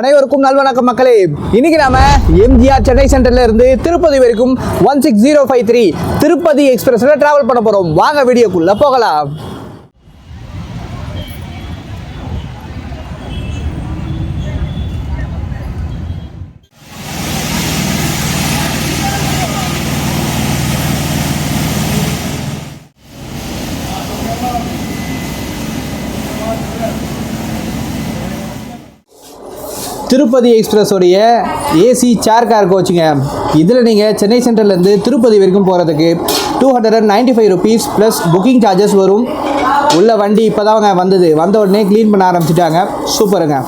அனைவருக்கும் நல்வணக்கம் மக்களே. இன்னைக்கு நாம எம்ஜிஆர் சென்னை சென்டர்ல இருந்து திருப்பதி வரைக்கும் 16053 திருப்பதி எக்ஸ்பிரஸ்ல டிராவல் பண்ண போறோம். வாங்க வீடியோக்குள்ள போகலாம். திருப்பதி எக்ஸ்பிரஸோடைய ஏசி சேர் கார் கோச்சுங்க. இதில் நீங்கள் சென்னை சென்டர்லேருந்து திருப்பதி வரைக்கும் போகிறதுக்கு 295 ருபீஸ் ப்ளஸ் புக்கிங் சார்ஜஸ் வரும். உள்ள வண்டி இப்போ தான் வந்த உடனே க்ளீன் பண்ண ஆரம்பிச்சிட்டாங்க. சூப்பருங்க.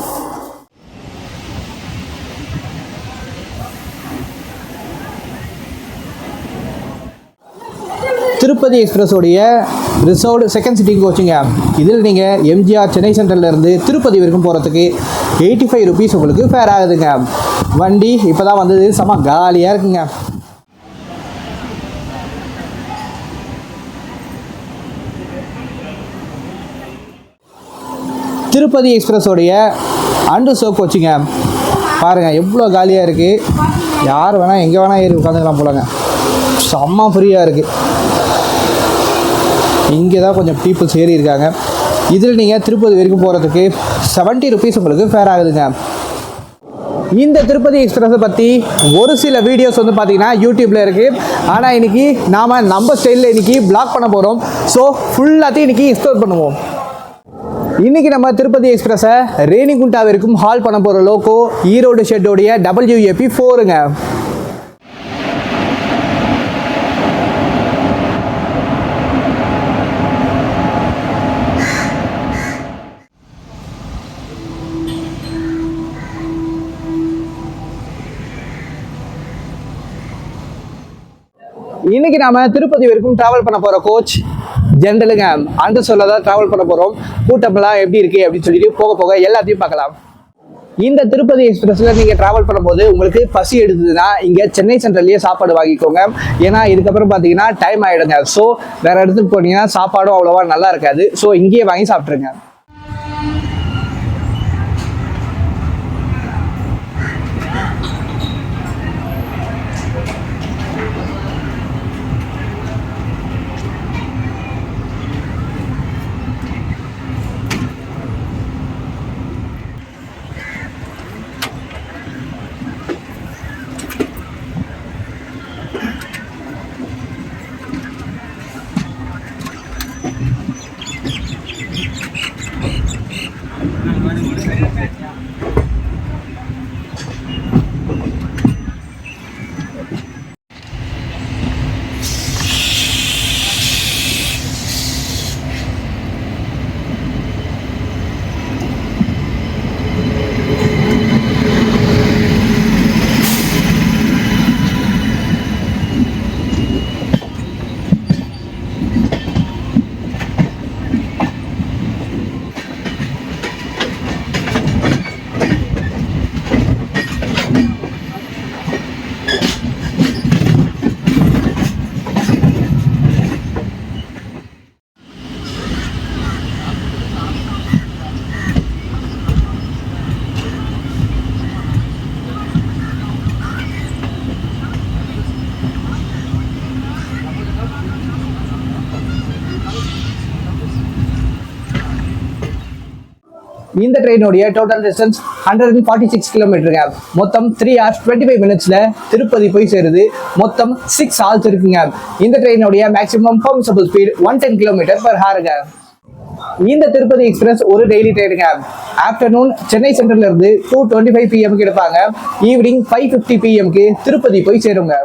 திருப்பதி எக்ஸ்பிரஸோடைய ரிசர்வ்டு செகண்ட் சிட்டிங் கோச்சுங்க. இதில் நீங்கள் எம்ஜிஆர் சென்னை சென்டர்லேருந்து திருப்பதி வரைக்கும் போகிறதுக்கு 85 ருபீஸ் உங்களுக்கு ஃபேர் ஆகுதுங்க. வண்டி இப்போ தான் வந்தது, செம்ம காலியாக இருக்குங்க. திருப்பதி எக்ஸ்பிரஸோடைய அண்டு சோ கோச்சுங்க. பாருங்கள் எவ்வளோ காலியாக இருக்குது. யார் வேணால் எங்கே வேணால் ஏறி உட்காந்துக்கலாம் போலங்க. செம்ம ஃப்ரீயாக இருக்குது. இங்கே தான் கொஞ்சம் பீப்புள்ஸ் ஏறி இருக்காங்க. இதில் நீங்கள் திருப்பதி வரைக்கும் போகிறதுக்கு 70 ருபீஸ் உங்களுக்கு ஃபேர் ஆகுதுங்க. இந்த திருப்பதி எக்ஸ்பிரஸை பற்றி ஒரு சில வீடியோஸ் பார்த்தீங்கன்னா யூடியூப்பில் இருக்குது. ஆனால் இன்றைக்கி நம்ம ஸ்டைலில் இன்றைக்கி பிளாக் பண்ண போகிறோம். ஸோ ஃபுல்லாத்தையும் இன்றைக்கி எக்ஸ்ப்ளோர் பண்ணுவோம். இன்றைக்கி நம்ம திருப்பதி எக்ஸ்பிரஸை ரேணிகுண்டா வரைக்கும் ஹால் பண்ண போகிற லோக்கோ ஈரோடு ஷெட்டோடைய WAP4ங்க. இன்னைக்கு நாம திருப்பதி வரைக்கும் டிராவல் பண்ண போற கோச் ஜென்ரலுங்க. அந்த சொல்ல தான் டிராவல் பண்ண போறோம். கூட்டம்லாம் எப்படி இருக்கு அப்படின்னு சொல்லிட்டு போக போக எல்லாத்தையும் பார்க்கலாம். இந்த திருப்பதி எக்ஸ்பிரஸ்ல நீங்க டிராவல் பண்ணும்போது உங்களுக்கு பசி எடுத்ததுன்னா இங்க சென்னை சென்ட்ரல்லையே சாப்பாடு வாங்கிக்கோங்க. ஏன்னா இதுக்கப்புறம் பாத்தீங்கன்னா டைம் ஆயிடுங்க. ஸோ வேற இடத்துக்கு போனீங்கன்னா சாப்பாடும் அவ்வளவா நல்லா இருக்காது. ஸோ இங்கேயே வாங்கி சாப்பிட்டுருங்க. இந்த ட்ரெயினுடைய டோட்டல் டிஸ்டன்ஸ் 146 கிலோமீட்டருங்க. மொத்தம் 3 hours 25 minutesல திருப்பதி போய் சேருது. மொத்தம் 6 hours இருக்குங்க. இந்த ட்ரெயினுடைய மேக்ஸிமம் பெர்மிசபிள் ஸ்பீட் 110 km/h. இந்த திருப்பதி எக்ஸ்பிரஸ் ஒரு டெய்லி ட்ரெயினுங்க. ஆஃப்டர்நூன் சென்னை சென்ட்ரல்ல இருந்து 2:25 PM எடுப்பாங்க. ஈவினிங் 5:50 PM திருப்பதி போய் சேருங்க.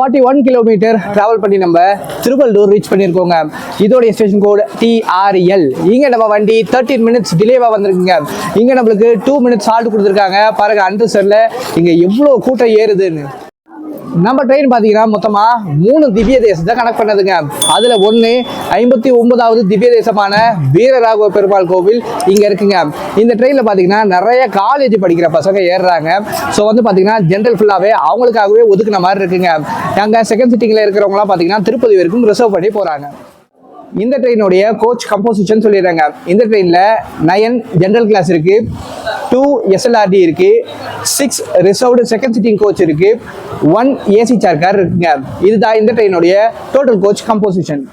41 கிலோமீட்டர் டிராவல் பண்ணி நம்ம திருவள்ளூர் ரீச் பண்ணியிருக்கோங்க. இதோடைய ஸ்டேஷன் கோட் TRL. இங்கே நம்ம வண்டி 13 மினிட்ஸ் டிலேவாக வந்திருக்குங்க. இங்கே நம்மளுக்கு 2 மினிட்ஸ் ஹால்ட் கொடுத்துருக்காங்க. பாருங்க அன்ரிசர்வ்ல இங்கே எவ்வளோ கூட்டம் ஏறுதுன்னு. நம்ம ட்ரெயின் பார்த்தீங்கன்னா மொத்தமாக 3 திவ்ய தேசத்தை கனெக்ட் பண்ணதுங்க. அதில் ஒன்று 59வது திவ்ய தேசமான வீரராகவ பெருமாள் கோவில் இங்கே இருக்குங்க. இந்த ட்ரெயினில் பார்த்தீங்கன்னா நிறைய காலேஜ் படிக்கிற பசங்க ஏறுறாங்க. ஸோ வந்து பார்த்தீங்கன்னா ஜென்ரல் ஃபுல்லாகவே அவங்களுக்காகவே ஒதுக்குன மாதிரி இருக்குங்க. அங்கே செகண்ட் சிட்டிங்கில் இருக்கிறவங்களாம் பார்த்தீங்கன்னா திருப்பதி வரைக்கும் ரிசர்வ் பண்ணி போகிறாங்க. இந்த ட்ரெயினுடைய கோச் கம்போசிஷன் சொல்லிடுறாங்க. இந்த ட்ரெயினில் 9 ஜென்ரல் கிளாஸ் இருக்கு, 2 SLRD இருக்கு, 6 ரிசர்வ்டு செகண்ட் சிட்டிங் கோச் இருக்கு, 1 AC சேர் கார் இருக்குங்க. இதுதான் இந்த ட்ரெயினுடைய total coach composition.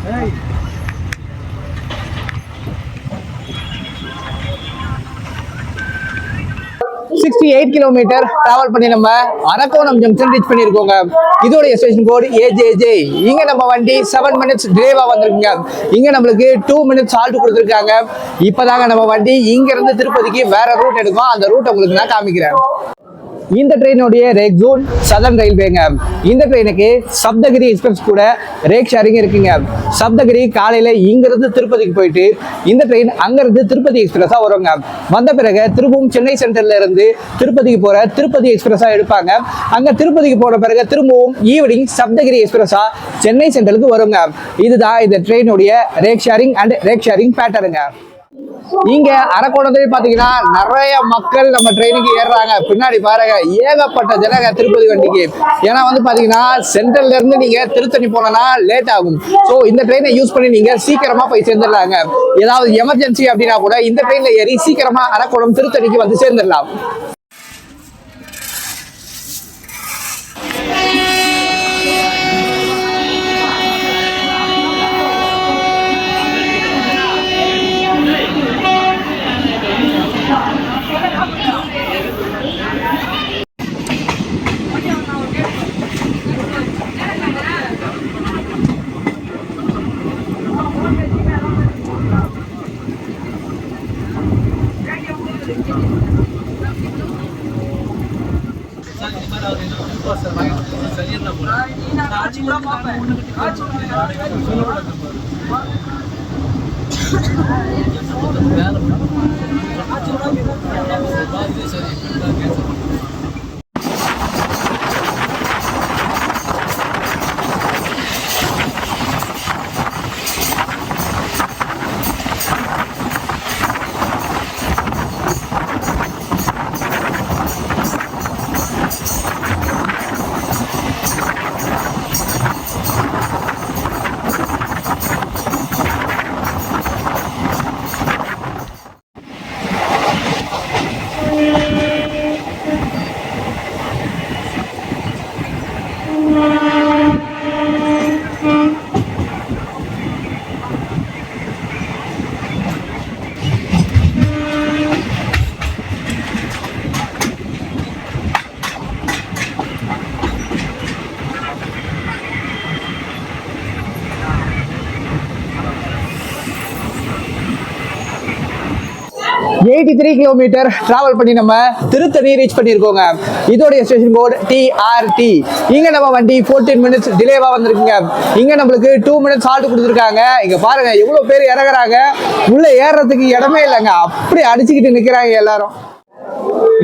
Hey. 68 kilometre travel பண்ணி நம்ம அரக்கோணம் ஜங்ஷன் ரீச் பண்ணியிருக்கோங்க. இதோடைய ஸ்டேஷன் கோட் AJJ. இங்க நம்ம வண்டி 7 மினிட்ஸ் டிலேவா வந்திருக்குங்க. இங்க நம்மளுக்கு 2 மினிட்ஸ் ஹால்ட் கொடுத்துருக்காங்க. இப்பதாங்க நம்ம வண்டி இங்க இருந்து திருப்பதிக்கு வேற ரூட் எடுக்கும். அந்த ரூட் உங்களுக்கு நான் காமிக்கிறேன். இந்த ட்ரெயினுடைய ரேக் ஜோன் சதர்ன் ரயில்வேங்க. இந்த ட்ரெயினுக்கு சப்தகிரி எக்ஸ்பிரஸ் கூட ரேக் ஷேரிங் இருக்குங்க. சப்தகிரி காலையில இங்கிருந்து திருப்பதிக்கு போயிட்டு இந்த ட்ரெயின் அங்கிருந்து திருப்பதி எக்ஸ்பிரஸா வருவாங்க. வந்த பிறகு திரும்பவும் சென்னை சென்ட்ரல்ல இருந்து திருப்பதிக்கு போற திருப்பதி எக்ஸ்பிரஸா எடுப்பாங்க. அங்க திருப்பதிக்கு போன பிறகு திரும்பவும் ஈவினிங் சப்தகிரி எக்ஸ்பிரஸா சென்னை சென்ட்ரலுக்கு வருங்க. இதுதான் இந்த ட்ரெயினுடைய rake sharing and rake sharing பேட்டர்னுங்க. இங்க அரக்கோணத்துல பாத்தீங்கன்னா நிறைய மக்கள் நம்ம ட்ரெயினுக்கு ஏறுறாங்க. பின்னாடி பாருங்க ஏகப்பட்ட ஜனங்க திருப்பதி வண்டிக்கு. ஏன்னா வந்து பாத்தீங்கன்னா சென்ட்ரல்ல இருந்து நீங்க திருத்தணி போனா லேட் ஆகும். சோ இந்த ட்ரெயினை யூஸ் பண்ணி நீங்க சீக்கிரமா போய் சேர்ந்துடலாங்க. ஏதாவது எமர்ஜென்சி அப்படின்னா கூட இந்த ட்ரெயின்ல ஏறி சீக்கிரமா அரக்கோணம் திருத்தணிக்கு வந்து சேர்ந்துடலாம். 83 கிலோமீட்டர் டிராவல் பண்ணி நம்ம திருத்தணி ரீச் பண்ணியிருக்கோங்க. இதோடைய ஸ்டேஷன் கோட் TRT. இங்க நம்ம வண்டி 14 மினிட்ஸ் டிலேவா வந்திருக்குங்க. இங்க நம்மளுக்கு 2 மினிட்ஸ் ஹால்ட் கொடுத்துருக்காங்க. இங்க பாருங்க எவ்வளவு பேர் இறங்குறாங்க. உள்ள ஏறுறதுக்கு இடமே இல்லைங்க, அப்படி அடிச்சுக்கிட்டு நிக்கிறாங்க எல்லாரும்.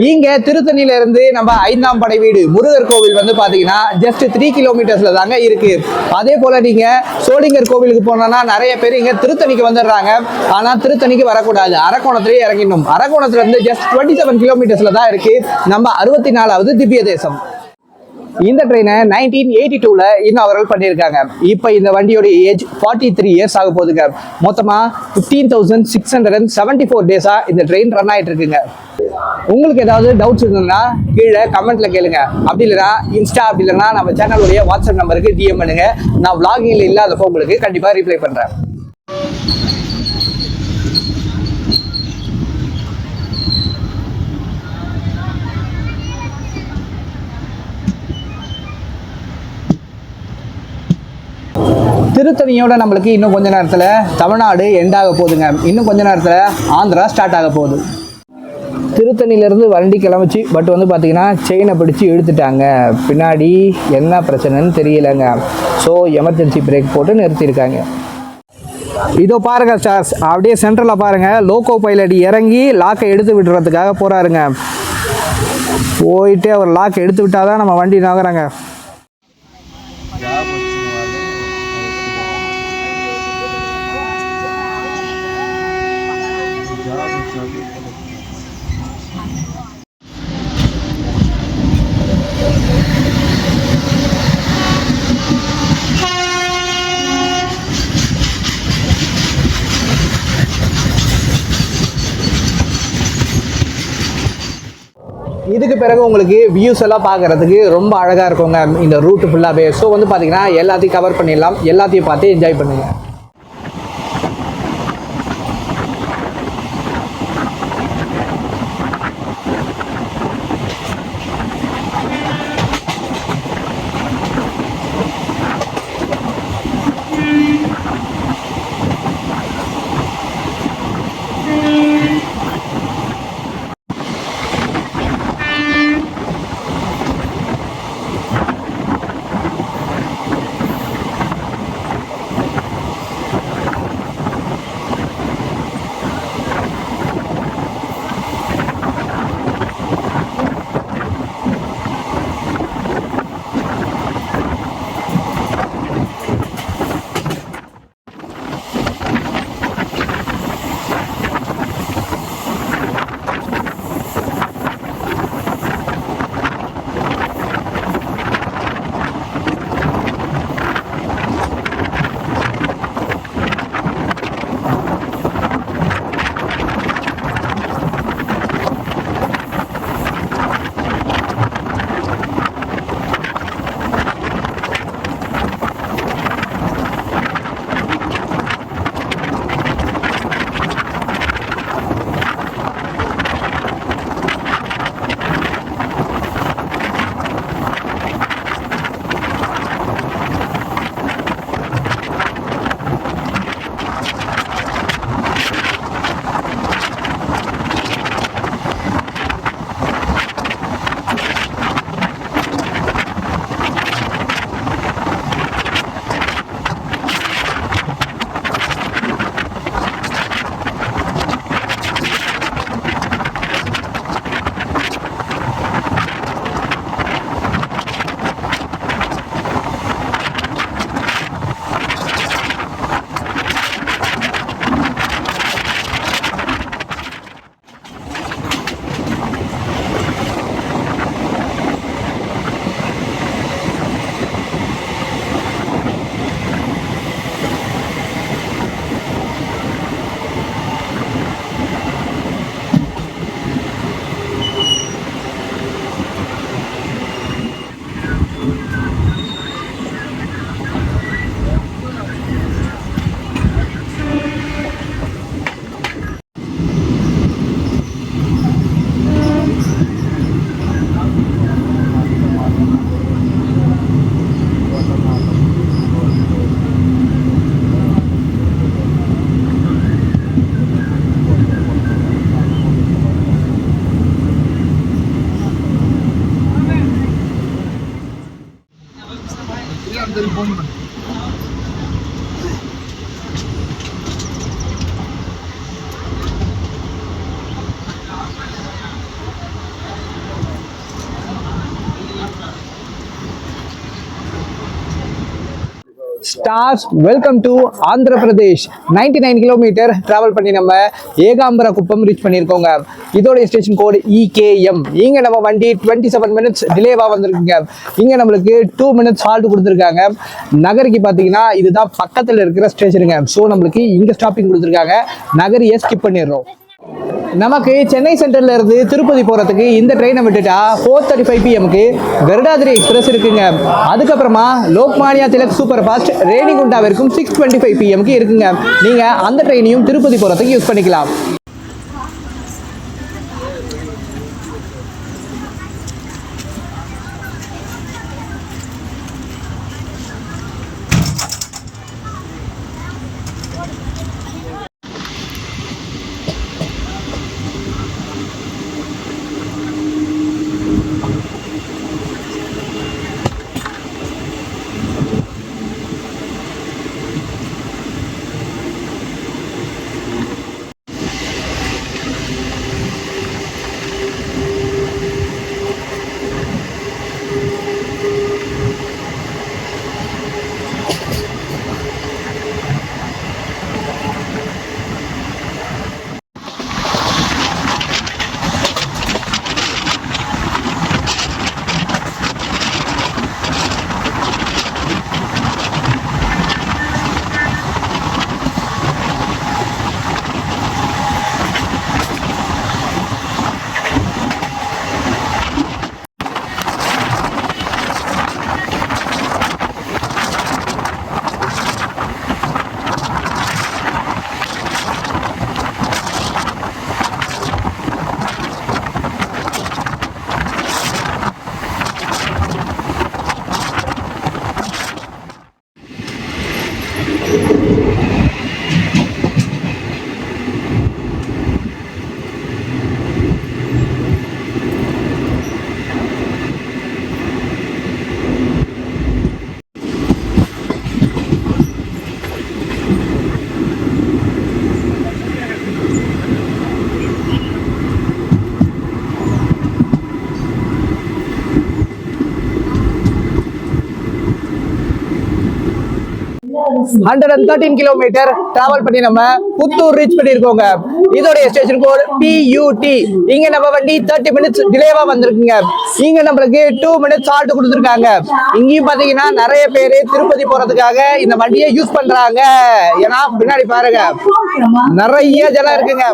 இங்க திருத்தணியில இருந்து நம்ம 5ஆம் படை வீடு முருகர் கோவில் வந்து பாத்தீங்கன்னா ஜஸ்ட் 3 கிலோமீட்டர்ஸ்ல தாங்க இருக்கு. அதே போல நீங்க சோளிங்கர் கோவிலுக்கு போனோம்னா நிறைய பேர் இங்க திருத்தணிக்கு வந்துடுறாங்க. ஆனா திருத்தணிக்கு வரக்கூடாது, அரக்கோணத்திலேயே இறங்கிடணும். அரக்கோணத்துல இருந்து ஜஸ்ட் 27 கிலோமீட்டர்ஸ்ல தான் இருக்கு நம்ம 64வது திவ்ய தேசம். இந்த ட்ரெயினை 1982ல இன்னாகரல் பண்ணியிருக்காங்க. இப்போ இந்த வண்டியோட ஏஜ் 43 இயர்ஸ் ஆக போகுதுங்க. மொத்தமாக 15,674 டேஸாக இந்த ட்ரெயின் ரன் ஆகிட்டு இருக்குங்க. உங்களுக்கு ஏதாவது டவுட்ஸ் இருந்ததுன்னா கீழே கமெண்ட்ல கேளுங்க. அப்படி இல்லைனா இன்ஸ்டா, அப்படி இல்லைனா நம்ம சேனலுடைய வாட்ஸ்அப் நம்பருக்கு DM பண்ணுங்க. நான் vloggingல இல்லாதப்போ உங்களுக்கு கண்டிப்பாக ரிப்ளை பண்ணுறேன். திருத்தணியோட நம்மளுக்கு இன்னும் கொஞ்ச நேரத்தில் தமிழ்நாடு எண்ட் ஆக போகுதுங்க. இன்னும் கொஞ்ச நேரத்தில் ஆந்திரா ஸ்டார்ட் ஆக போகுது. திருத்தணியிலேருந்து வண்டி கிளம்பிச்சு, பட் வந்து பார்த்தீங்கன்னா செயினை பிடிச்சி இழுத்துட்டாங்க. பின்னாடி என்ன பிரச்சனைன்னு தெரியலைங்க. ஸோ எமர்ஜென்சி பிரேக் போட்டு நிறுத்தியிருக்காங்க. இதோ பாருங்க ஸ்டார்ஸ், அப்படியே சென்ட்ரலில் பாருங்க, லோகோ பைலட் இறங்கி லாக்கை எடுத்து விடுறதுக்காக போகிறாருங்க. போயிட்டு அவர் லாக் எடுத்து விட்டாதான் நம்ம வண்டி நகராங்க. இதுக்கு பிறகு உங்களுக்கு வியூஸ் எல்லாம் பார்க்கறதுக்கு ரொம்ப அழகாக இருக்குங்க இந்த ரூட் ஃபுல்லாகவே. ஸோ வந்து பார்த்தீங்கன்னா எல்லாத்தையும் கவர் பண்ணிடலாம். எல்லாத்தையும் பார்த்து என்ஜாய் பண்ணுங்கள். Stars welcome to Andhra Pradesh. 99 kilometre travel பண்ணி நம்ம ஏகாம்பர குப்பம் ரீச் பண்ணியிருக்கோங்க. இதோட ஸ்டேஷன் கோடு EKM. இங்கே நம்ம வண்டி 27 மினிட்ஸ் டிலேவாக வந்திருக்குங்க. இங்கே நம்மளுக்கு 2 மினிட்ஸ் ஹால்ட் கொடுத்துருக்காங்க. நகருக்கு பார்த்தீங்கன்னா இதுதான் பக்கத்தில் இருக்கிற ஸ்டேஷனுங்க. ஸோ நம்மளுக்கு இங்கே ஸ்டாப்பிங் கொடுத்துருக்காங்க. நகரையே ஸ்கிப் பண்ணிடுறோம். நமக்கு சென்னை சென்ட்ரல்ல இருந்து திருப்பதி போறதுக்கு இந்த ட்ரெயினை விட்டுட்டா 4:35 PM கருடாதிரி எக்ஸ்பிரஸ் இருக்குங்க. அதுக்கப்புறமா லோக்மானியா திலக் சூப்பர் ஃபாஸ்ட் ரேணிகுண்டாவிற்கும் 6:25 PM இருக்குங்க. நீங்க அந்த ட்ரெயினையும் திருப்பதி போறதுக்கு யூஸ் பண்ணிக்கலாம். Hundred and 13 கிலோமீட்டர் டிராவல் பண்ணி நம்ம புத்தூர் ரீச் பண்ணிருக்கோங்க. இதோட ஸ்டேஷன் கோட் PUT. இங்க நம்ம வண்டி 30 மினிட்ஸ் டிலேவா வந்திருக்குங்க. இங்க நம்மளுக்கு 2 மினிட்ஸ் ஹால்ட் கொடுத்துருக்காங்க. இங்கேயும் பாத்தீங்கன்னா நிறைய பேரு திருப்பதி போறதுக்காக இந்த வண்டியை யூஸ் பண்றாங்க. ஏன்னா பின்னாடி பாருங்க நிறைய ஜனம் இருக்குங்க.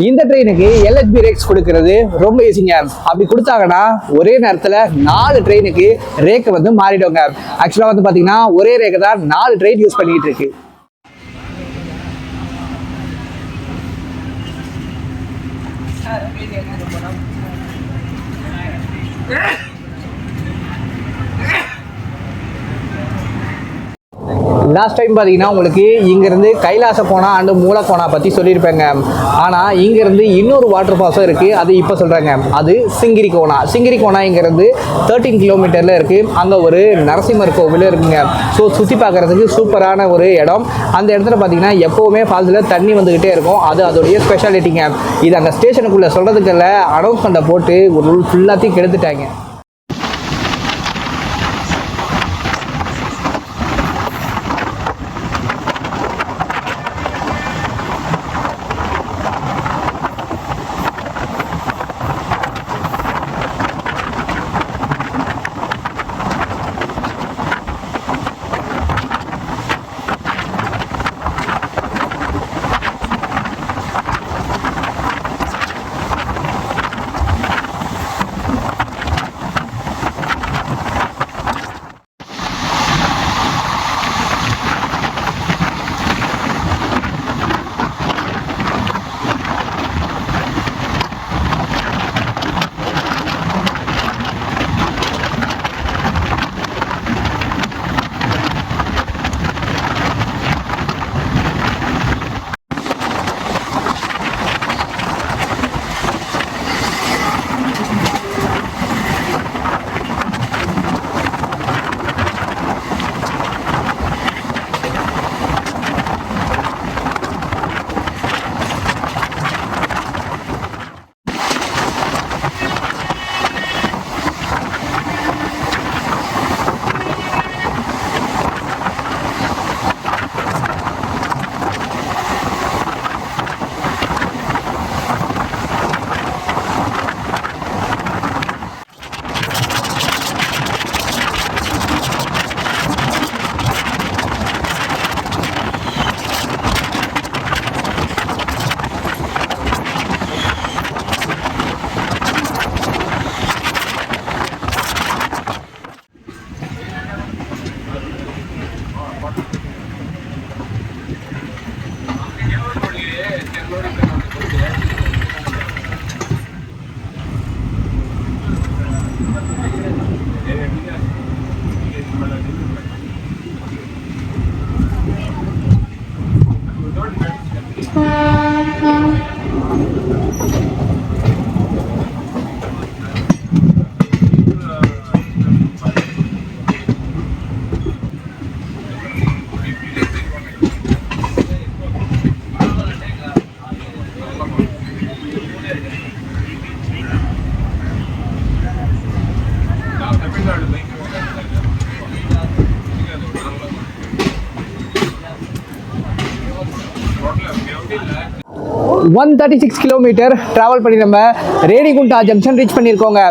இந்த ட்ரெயினுக்கு LHB ரேக்ஸ் கொடுக்கறது ரொம்ப ஈஸிங்க. அப்படி கொடுத்தாங்கன்னா ஒரே நேரத்தில் 4 ட்ரெயினுக்கு ரேக்கை வந்து மாறிடுவாங்க. ஆக்சுவலாக வந்து பார்த்தீங்கன்னா ஒரே ரேக்கை தான் 4 ட்ரெயின் யூஸ் பண்ணிட்டு இருக்கு. லாஸ்ட் டைம் பார்த்தீங்கன்னா உங்களுக்கு இங்கேருந்து கைலாச-கோனா அண்டு மூலக்கோனா பற்றி சொல்லியிருப்பேங்க. ஆனால் இங்கேருந்து இன்னொரு வாட்டர் ஃபால்ஸும் இருக்குது. அது இப்போ சொல்கிறாங்க. அது சிங்கிரிகோனா. சிங்கிரிகோனா இங்கேருந்து 13 கிலோமீட்டரில் இருக்குது. அங்கே ஒரு நரசிம்மர் கோவில் இருக்குங்க. ஸோ சுற்றி பார்க்குறதுக்கு சூப்பரான ஒரு இடம். அந்த இடத்துல பார்த்தீங்கன்னா எப்போவுமே ஃபால்ஸில் தண்ணி வந்துக்கிட்டே இருக்கும். அது அதோடைய ஸ்பெஷாலிட்டிங்க. இது அங்கே ஸ்டேஷனுக்குள்ளே சொல்கிறதுக்குள்ள அனௌன்ஸ்மெண்ட்டை போட்டு ஒரு ஃபுல்லாத்தையும் கெடுத்துட்டாங்க. 136 கிலோமீட்டர் ட்ராவல் பண்ணி நம்ம ரேணிகுண்டா ஜங்ஷன் ரீச் பண்ணியிருக்கோங்க.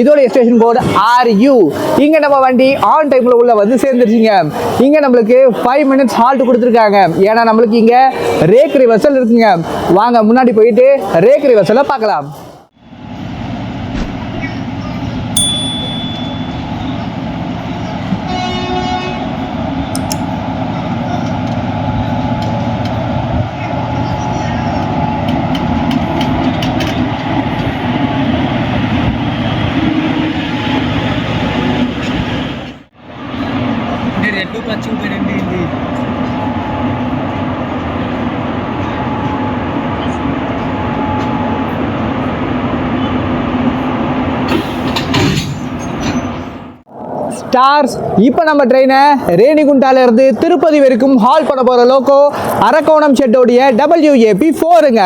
இதோட ஸ்டேஷன் கோட் RU. இங்கே நம்ம வண்டி ஆன் டைமில் உள்ள வந்து சேர்ந்துருச்சுங்க. இங்கே நம்மளுக்கு 5 மினிட்ஸ் ஹால்ட் கொடுத்துருக்காங்க. ஏன்னா நம்மளுக்கு இங்கே ரேக் ரிவர்சல் இருக்குங்க. வாங்க முன்னாடி போயிட்டு ரேக் ரிவர்சலை பார்க்கலாம். ஸ்டார்ஸ், இப்போ நம்ம ட்ரெயினை ரேணிகுண்டால இருந்து திருப்பதி வரைக்கும் ஹால் பண்ண போகிற லோக்கோ அரக்கோணம் ஷெட்டோடைய WAP4ங்க.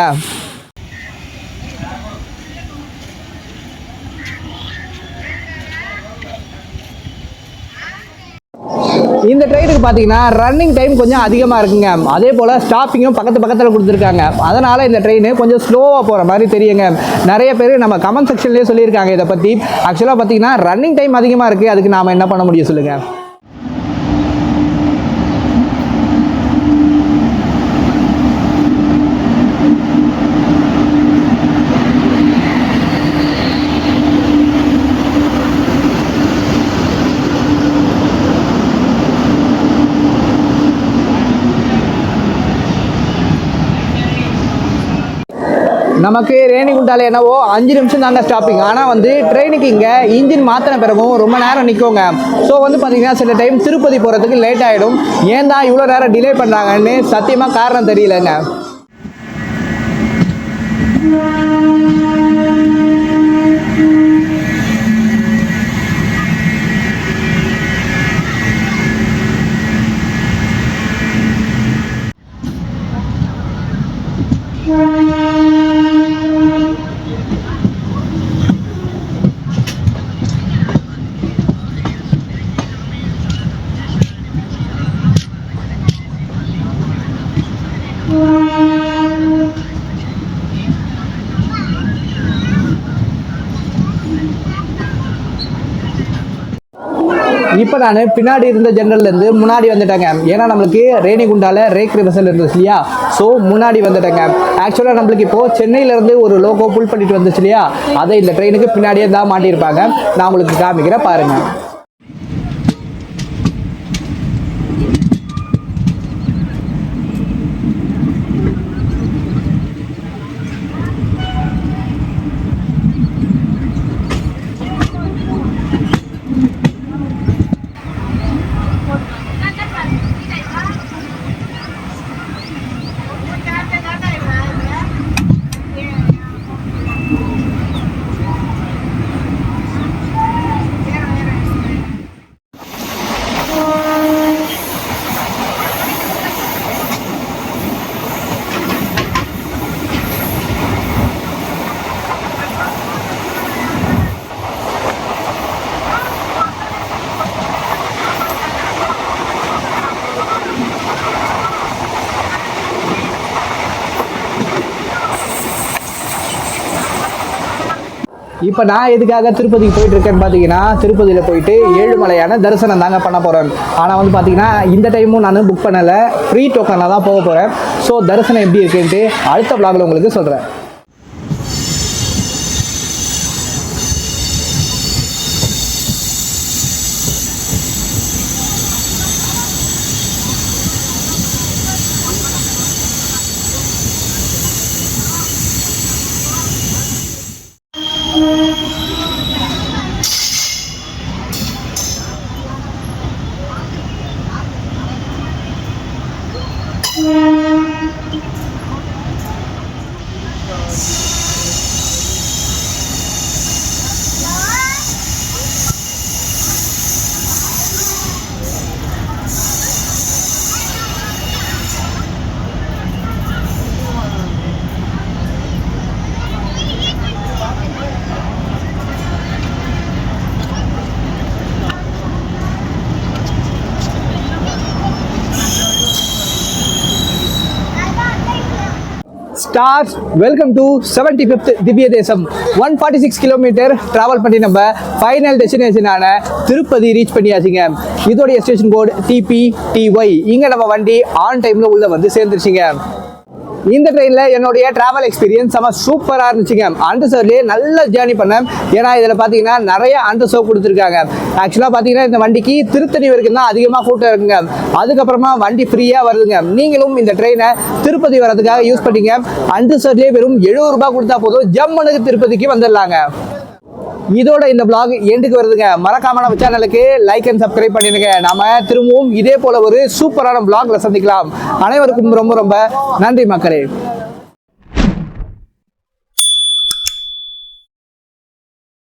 இந்த ட்ரெயினுக்கு பார்த்தீங்கன்னா ரன்னிங் டைம் கொஞ்சம் அதிகமாக இருக்குங்க. அதே போல் ஸ்டாப்பிங்கும் பக்கத்தில் கொடுத்துருக்காங்க. அதனால் இந்த ட்ரெயின் கொஞ்சம் ஸ்லோவாக போகிற மாதிரி தெரியுங்க. நிறைய பேர் நம்ம கமெண்ட் செக்ஷன்லேயே சொல்லியிருக்காங்க இதை பற்றி. ஆக்சுவலாக பார்த்தீங்கன்னா ரன்னிங் டைம் அதிகமாக இருக்குது. அதுக்கு நாம் என்ன பண்ண முடியும் சொல்லுங்கள்? நமக்கு ரேணிகுண்டால என்னவோ 5 நிமிஷம் தாங்க ஸ்டாப்பிங். ஆனால் வந்து ட்ரெயினுக்கு இங்கே இன்ஜின் மாற்றின பிறகும் ரொம்ப நேரம் நிற்குங்க. ஸோ வந்து பார்த்தீங்கன்னா சில டைம் திருப்பதி போகிறதுக்கு லேட் ஆகிடும். ஏன் தான் இவ்வளோ நேரம் டிலே பண்ணுறாங்கன்னு சத்தியமாக காரணம் தெரியலங்க. இப்போ நான் பின்னாடி இருந்த ஜெனரல்லேருந்து முன்னாடி வந்துட்டேங்க. ஏன்னா நம்மளுக்கு ரேணிகுண்டால ரேக் ரிவர்சல் இருந்துச்சு இல்லையா, ஸோ முன்னாடி வந்துட்டேங்க. ஆக்சுவலாக நம்மளுக்கு இப்போது சென்னையிலேருந்து ஒரு லோகோ புல் பண்ணிட்டு வந்துச்சு இல்லையா, அதை இந்த ட்ரெயினுக்கு பின்னாடியே தான் மாட்டியிருப்பாங்க. நான் உங்களுக்கு காமிக்கிறேன் பாருங்கள். இப்போ நான் எதுக்காக திருப்பதிக்கு போயிட்டு இருக்கேன்னு பார்த்தீங்கன்னா, திருப்பதியில் போயிட்டு ஏழுமலையான தரிசனம் தாங்க பண்ண போகிறேன். ஆனால் வந்து பார்த்தீங்கன்னா இந்த டைமும் நான் புக் பண்ணலை, ஃப்ரீ டோக்கனில் தான் போக போகிறேன். ஸோ தரிசனம் எப்படி இருக்குன்ட்டு அடுத்த vlogல உங்களுக்கு சொல்கிறேன். ஸ்டார்ஸ் வெல்கம் டு 75th திவ்ய தேசம் 146 கிலோமீட்டர் டிராவல் பண்ணி நம்ம ஃபைனல் டெஸ்டினேஷனான திருப்பதி ரீச் பண்ணியாச்சுங்க. இதோடைய ஸ்டேஷன் கோட் TPTY. இங்கே நம்ம வண்டி ஆன் டைமில் உள்ள வந்து சேர்ந்துருச்சுங்க. இந்த ட்ரெயினில் என்னுடைய ட்ராவல் எக்ஸ்பீரியன்ஸ் செம்ம சூப்பராக இருந்துச்சுங்க. அண்டர்சர்வ்லேயே நல்ல ஜேர்னி பண்ணேன். ஏன்னா இதில் பார்த்தீங்கன்னா நிறைய அண்டர்சர்வ் கொடுத்துருக்காங்க. ஆக்சுவலாக பார்த்தீங்கன்னா இந்த வண்டிக்கு திருத்தணி வரைக்கும் தான் அதிகமாக கூட்டம் இருக்குங்க. அதுக்கப்புறமா வண்டி ஃப்ரீயாக வருதுங்க. நீங்களும் இந்த ட்ரெயினை திருப்பதி வரதுக்காக யூஸ் பண்ணிங்க. அண்டர்சர்வ்லேயே வெறும் 70 ரூபாய் கொடுத்தா போதும் ஜம்முனுக்கு திருப்பதிக்கு வந்துடலாங்க. இதோட இந்த vlog எண்டுக்கு வருதுங்க. மறக்காம நம்ம சேனலுக்கு லைக் அண்ட் சப்ஸ்கிரைப் பண்ணிடுங்க. நாம திரும்பவும் இதே போல ஒரு சூப்பரான vlogல சந்திக்கலாம். அனைவருக்கும் ரொம்ப ரொம்ப நன்றி மக்களே.